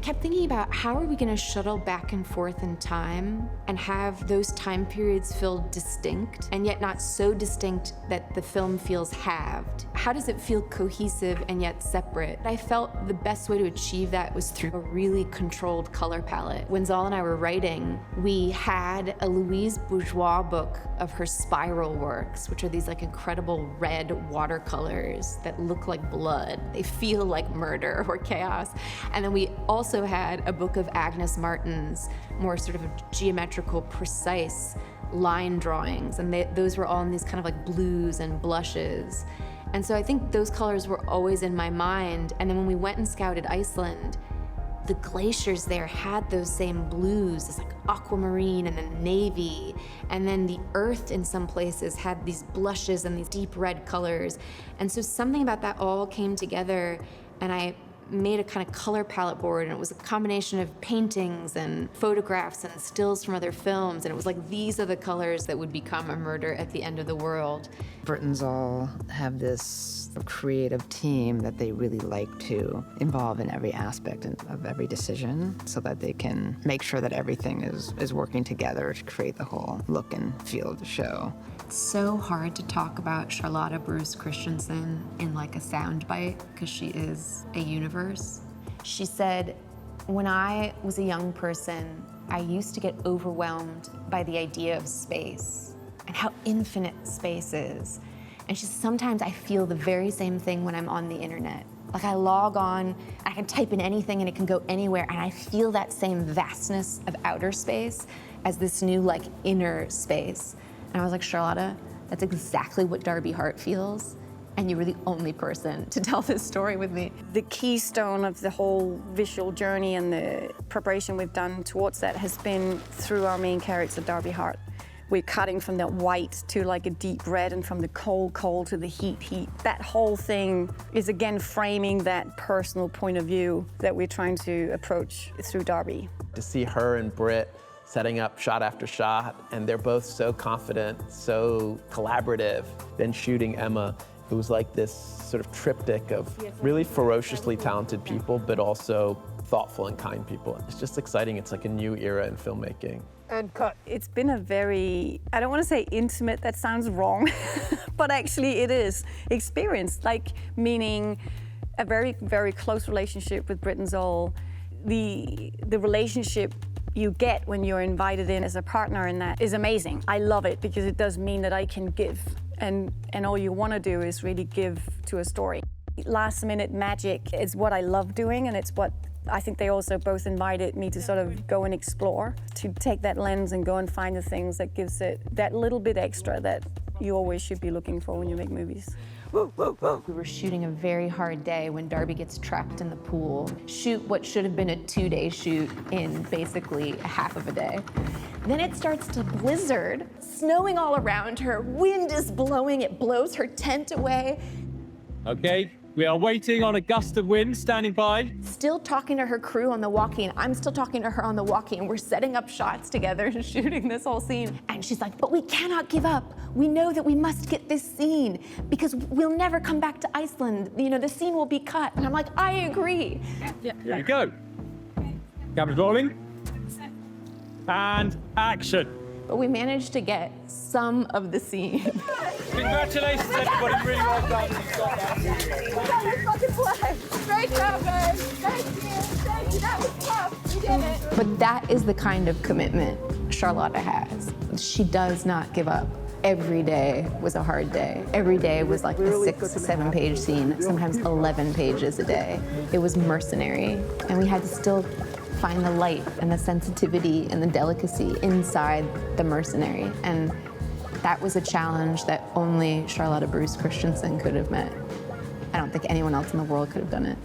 kept thinking about how are we going to shuttle back and forth in time and have those time periods feel distinct and yet not so distinct that the film feels halved? How does it feel cohesive and yet separate? I felt the best way to achieve that was through a really controlled color palette. When Zal and I were writing, we had a Louise Bourgeois book of her spiral works, which are these like incredible red watercolors that look like blood. They feel like murder or chaos. And then we also had a book of Agnes Martin's more sort of geometrical, precise line drawings. And those were all in these kind of like blues and blushes. And so I think those colors were always in my mind. And then when we went and scouted Iceland, the glaciers there had those same blues, this like aquamarine and then navy. And then the earth in some places had these blushes and these deep red colors. And so something about that all came together, and I made a kind of color palette board, and it was a combination of paintings and photographs and stills from other films, and it was like, these are the colors that would become A Murder at the End of the World. Britt and Zal have this creative team that they really like to involve in every aspect of every decision so that they can make sure that everything is working together to create the whole look and feel of the show. It's so hard to talk about Charlotta Bruce Christensen in like a soundbite because she is a universe. She said, when I was a young person, I used to get overwhelmed by the idea of space and how infinite space is. And she said, sometimes I feel the very same thing when I'm on the internet. Like I log on, I can type in anything and it can go anywhere, and I feel that same vastness of outer space as this new like inner space. And I was like, Charlotta, that's exactly what Darby Hart feels, and you were the only person to tell this story with me. The keystone of the whole visual journey and the preparation we've done towards that has been through our main character, Darby Hart. We're cutting from that white to like a deep red, and from the cold to the heat. That whole thing is again framing that personal point of view that we're trying to approach through Darby. To see her and Britt setting up shot after shot, and they're both so confident, so collaborative. Then shooting Emma, it was like this sort of triptych of really ferociously talented people, but also thoughtful and kind people. It's just exciting. It's like a new era in filmmaking. And cut. It's been a very, I don't want to say intimate, that sounds wrong, but actually it is, experience, like meaning a very, very close relationship with Britt and Zal. The relationship you get when you're invited in as a partner in that is amazing. I love it because it does mean that I can give, and all you want to do is really give to a story. Last minute magic is what I love doing, and it's what I think they also both invited me to sort of go and explore, to take that lens and go and find the things that gives it that little bit extra that you always should be looking for when you make movies. We were shooting a very hard day when Darby gets trapped in the pool. Shoot what should have been a 2-day shoot in basically half of a day. Then it starts to blizzard, snowing all around her, wind is blowing, it blows her tent away. Okay, we are waiting on a gust of wind, standing by. Still talking to her crew on the walkie, and I'm still talking to her on the walkie, and we're setting up shots together and shooting this whole scene. And she's like, but we cannot give up. We know that we must get this scene because we'll never come back to Iceland. You know, the scene will be cut. And I'm like, I agree. Here we go. Camera's rolling. And action. But we managed to get some of the scene. Congratulations, everybody. Really well done. Great job, guys. Thank you. That was tough. We did it. But that is the kind of commitment Charlotta has. She does not give up. Every day was a hard day. Every day was like a 6 to 7 page scene, sometimes 11 pages a day. It was mercenary, and we had to still find the light and the sensitivity and the delicacy inside the mercenary. And that was a challenge that only Charlotta Bruce Christensen could have met. I don't think anyone else in the world could have done it.